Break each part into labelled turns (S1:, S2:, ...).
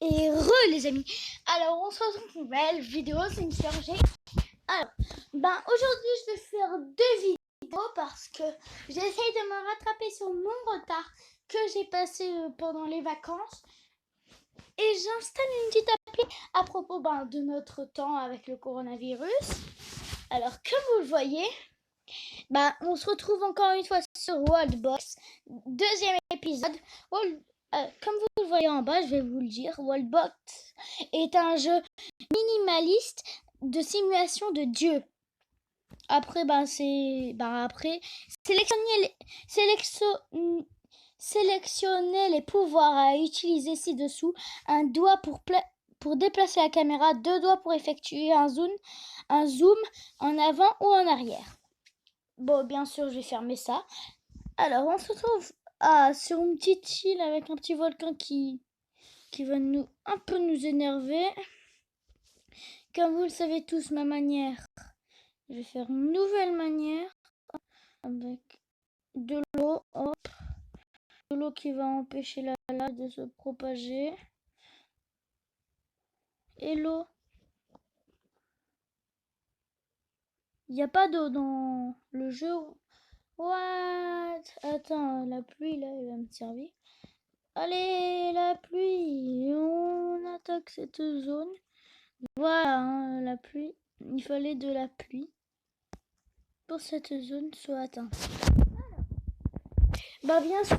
S1: Et les amis, alors on se retrouve pour une nouvelle vidéo, c'est une G. Alors, aujourd'hui je vais faire deux vidéos parce que j'essaye de me rattraper sur mon retard que j'ai passé pendant les vacances. Et j'installe une petite appli à propos de notre temps avec le coronavirus. Alors comme vous le voyez, on se retrouve encore une fois sur Worldbox, deuxième épisode. Comme vous le voyez en bas, je vais vous le dire, Worldbox est un jeu minimaliste de simulation de Dieu. Après, sélectionnez les pouvoirs à utiliser ci-dessous. Un doigt pour déplacer la caméra, deux doigts pour effectuer un zoom en avant ou en arrière. Bon, bien sûr, je vais fermer ça. Alors, on se retrouve sur une petite île avec un petit volcan qui va un peu nous énerver. Comme vous le savez tous, ma manière, je vais faire une nouvelle manière avec de l'eau. Hop, de l'eau qui va empêcher la lave de se propager. Et l'eau. Il n'y a pas d'eau dans le jeu. What? Attends, la pluie là, elle va me servir. Allez, la pluie, on attaque cette zone. Voilà, la pluie. Il fallait de la pluie pour cette zone soit atteinte. Bien sûr,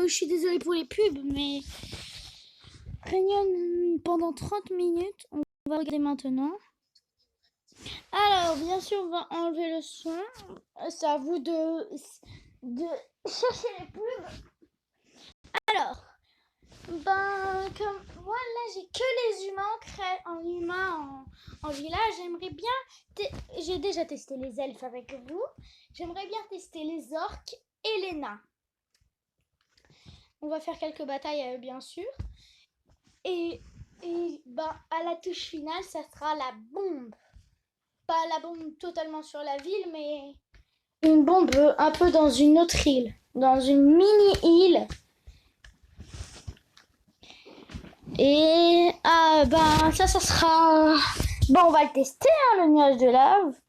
S1: je suis désolée pour les pubs, mais réunion pendant 30 minutes. On va regarder maintenant. Alors, bien sûr, on va enlever le son. C'est à vous de chercher les pubs. Alors, comme moi là j'ai que les humains en village, j'aimerais bien j'ai déjà testé les elfes avec vous, j'aimerais bien tester les orques et les nains. On va faire quelques batailles bien sûr et à la touche finale ça sera la bombe, pas la bombe totalement sur la ville mais une bombe un peu dans une autre île, dans une mini île. Et ça sera... on va le tester, le nuage de lave.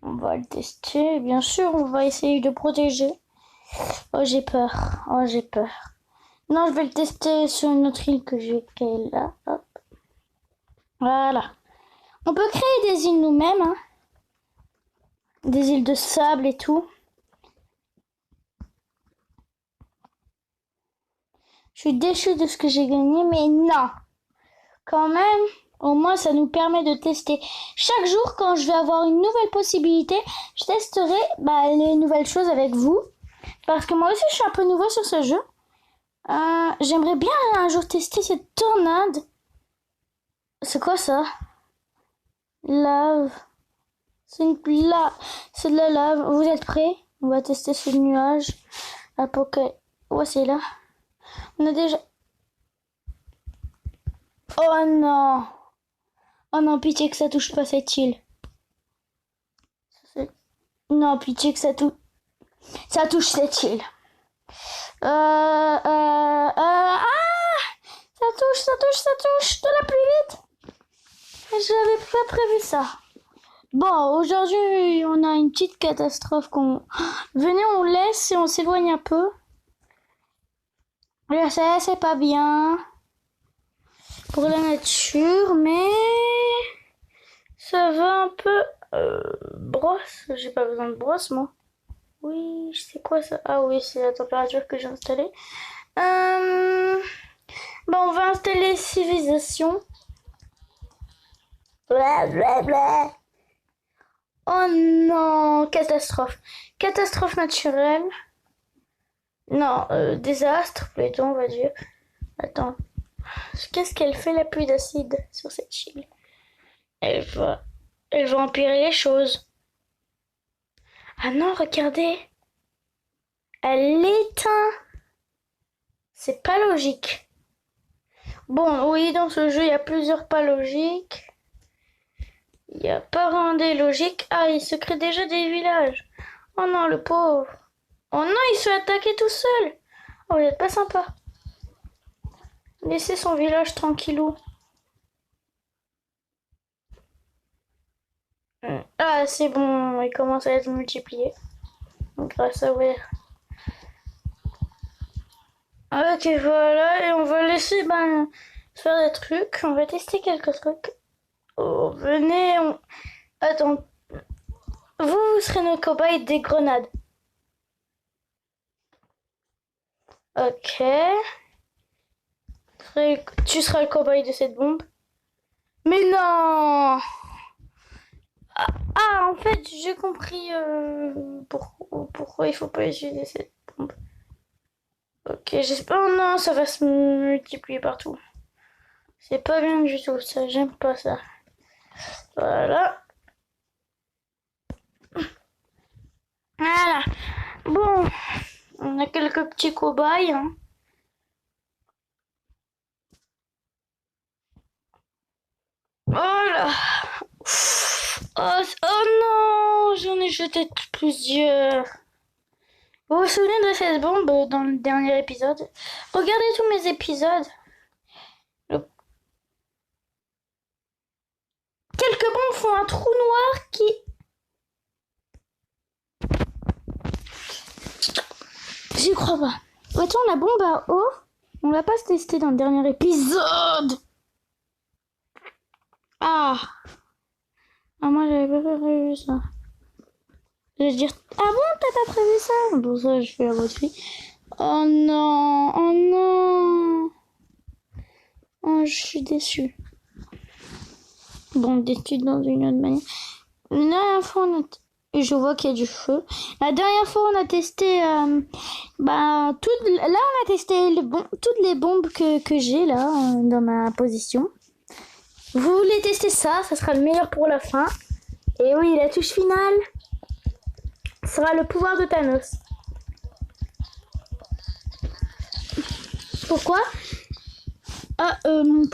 S1: On va le tester, bien sûr, on va essayer de protéger. Oh, j'ai peur. Non, je vais le tester sur une autre île que j'ai créée là. Hop. Voilà. On peut créer des îles nous-mêmes, hein. Des îles de sable et tout. Je suis déçue de ce que j'ai gagné, mais non. Quand même, au moins ça nous permet de tester. Chaque jour, quand je vais avoir une nouvelle possibilité, je testerai les nouvelles choses avec vous. Parce que moi aussi, je suis un peu nouveau sur ce jeu. J'aimerais bien un jour tester cette tornade. C'est quoi ça? Lave. C'est de la lave. Vous êtes prêts? On va tester ce nuage. Ouais, c'est là. On a déjà... Oh non! Oh non, pitié que ça touche pas cette île. Non, pitié que ça touche cette île. Ça touche. De la pluie vite. Je n'avais pas prévu ça. Bon, aujourd'hui, on a une petite catastrophe Venez, on laisse et on s'éloigne un peu. Je sais, c'est pas bien pour la nature, mais ça va un peu. Brosse, j'ai pas besoin de brosse moi. Oui, c'est quoi ça? Ah oui, c'est la température que j'ai installée. On va installer civilisation. Blablabla. Oh non, catastrophe. Catastrophe naturelle. Non, désastre plutôt, on va dire. Attends. Qu'est-ce qu'elle fait la pluie d'acide sur cette île? Elle va empirer les choses. Ah non, regardez. Elle l'éteint. C'est pas logique. Bon, oui, dans ce jeu, il y a plusieurs pas logiques. Il n'y a pas vraiment des logiques. Ah, il se crée déjà des villages. Oh non, le pauvre. Oh non, il se fait attaquer tout seul. Oh, vous n'êtes pas sympa. Laissez son village tranquillou. Ah, c'est bon, il commence à être multiplié. Grâce à ouais. Ok, voilà, et on va laisser faire des trucs. On va tester quelques trucs. Oh, venez, Attends. Vous serez nos cobayes des grenades. Ok. Tu seras le cobaye de cette bombe. Mais non! Ah, en fait, j'ai compris pourquoi il faut pas utiliser cette bombe. Ok, j'espère... Oh non, ça va se multiplier partout. C'est pas bien du tout, ça. J'aime pas ça. Voilà. Voilà. Bon, on a quelques petits cobayes. Hein. Voilà. Oh, oh non, j'en ai jeté plusieurs. Vous vous souvenez de cette bombe dans le dernier épisode? Regardez tous mes épisodes. Quelques bombes font un trou noir qui... J'y crois pas. Attends, la bombe à eau, on l'a pas testé dans le dernier épisode. Ah, moi j'avais pas prévu ça. Je vais dire, ah bon, t'as pas prévu ça? Bon, ça, je fais à votre fille. Oh non, oh non. Oh, je suis déçue. Bon, déçue dans une autre manière. La dernière fois, je vois qu'il y a du feu. La dernière fois, on a testé... là, on a testé toutes les bombes que j'ai là, dans ma position. Vous voulez tester ça? Ça sera le meilleur pour la fin. Et oui, la touche finale sera le pouvoir de Thanos. Pourquoi? Ah, mon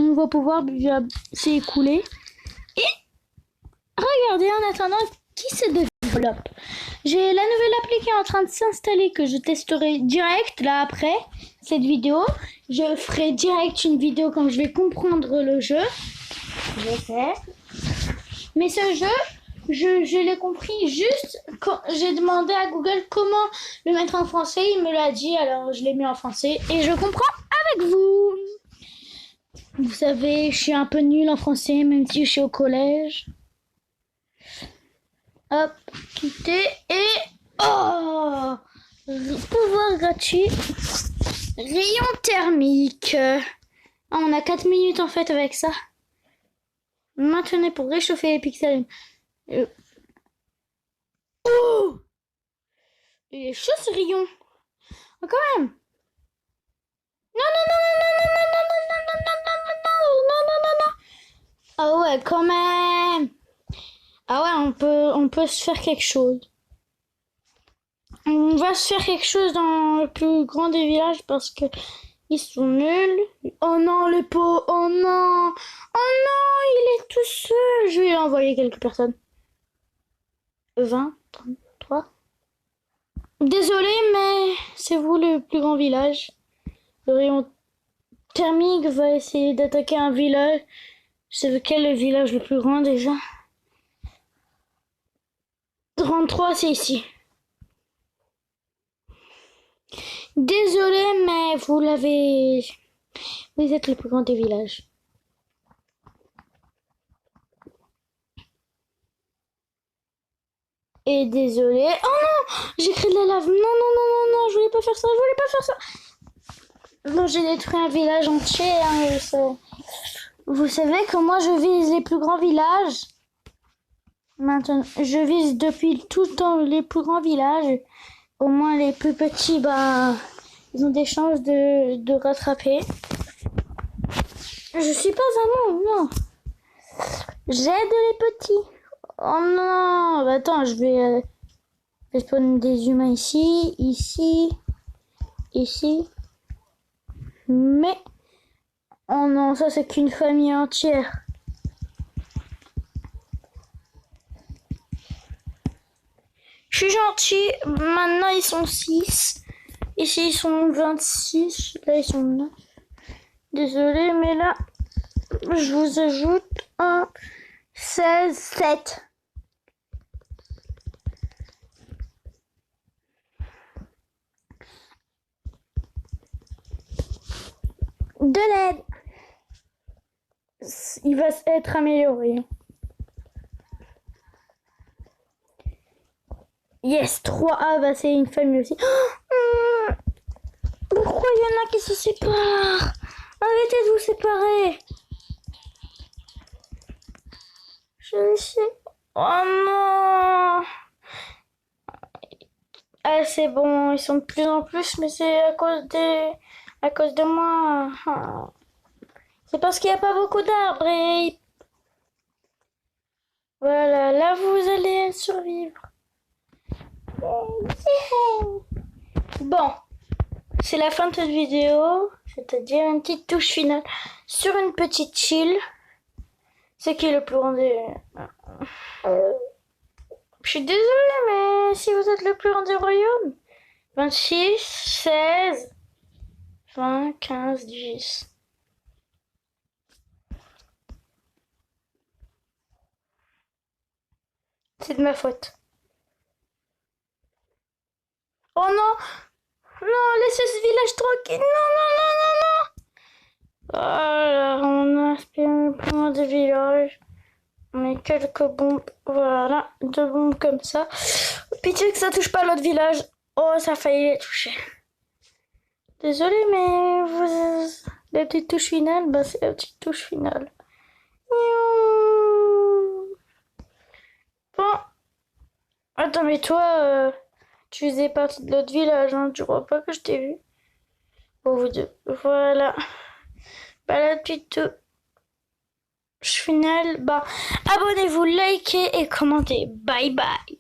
S1: nouveau pouvoir s'est écoulé. Et regardez, en attendant, qui se développe? J'ai la nouvelle appli qui est en train de s'installer que je testerai direct là après cette vidéo. Je ferai direct une vidéo quand je vais comprendre le jeu. Je sais. Mais ce jeu, je l'ai compris juste quand j'ai demandé à Google comment le mettre en français. Il me l'a dit, alors je l'ai mis en français et je comprends avec vous. Vous savez, je suis un peu nulle en français, même si je suis au collège. Hop, quitter et... Oh! Pouvoir gratuit. Rayon thermique. Ah, on a 4 minutes en fait avec ça. Maintenez pour réchauffer les pixels. Oh! Il est chaud ce rayon. Oh, quand même. Non, non, non, non, non, non, non, non, non, non, non, non, non, non, non. Ah ouais, quand même. Ah ouais, on peut se faire quelque chose. On va se faire quelque chose dans le plus grand des villages parce que ils sont nuls. Oh non, les pots. Oh non. Oh non, il est tout seul. Je vais envoyer quelques personnes. 20, 33. Désolé, mais c'est vous le plus grand village. Le rayon thermique va essayer d'attaquer un village. C'est lequel le village le plus grand déjà? 33, c'est ici. Désolé, mais vous êtes le plus grand des villages. Et désolé. Oh non! J'ai créé de la lave. Non, non, non, non, non, je voulais pas faire ça, je voulais pas faire ça. Bon, j'ai détruit un village entier, hein, vous savez que moi je vise les plus grands villages. Maintenant, je vise depuis tout le temps les plus grands villages. Au moins les plus petits, ils ont des chances de rattraper. Je suis pas un monstre, non. J'aide les petits. Oh non, attends, je vais spawner des humains ici, ici, ici. Mais, oh non, ça c'est qu'une famille entière. Je suis gentil, maintenant ils sont 6. Ici ils sont 26, là ils sont 9. Désolée, mais là, je vous ajoute un 16, 7. De l'aide. Il va être amélioré. Yes, 3A, bah c'est une famille aussi. Pourquoi il y en a qui se séparent? Arrêtez de vous séparer. Je sais. Oh non. Ah c'est bon, ils sont de plus en plus, mais c'est à cause de moi. C'est parce qu'il n'y a pas beaucoup d'arbres et... Voilà, là vous allez survivre. Bon, c'est la fin de cette vidéo, c'est-à-dire une petite touche finale sur une petite île. C'est qui est le plus grand des... Je suis désolée, mais si vous êtes le plus grand des royaumes, 26, 16, 20, 15, 10. C'est de ma faute. Oh non! Non, laissez ce village tranquille! Non, non, non, non, non! Voilà, on a inspiré le plus loin des villages. On met quelques bombes, voilà, 2 bombes comme ça. Pitié que ça touche pas l'autre village. Oh, ça a failli les toucher. Désolé, mais la petite touche finale, bah c'est la petite touche finale. Bon. Attends, mais toi, tu faisais partie de l'autre village, hein. Tu crois pas que je t'ai vu? Bon, vous deux. Voilà. Bah, la petite touche finale, bah, abonnez-vous, likez et commentez. Bye bye.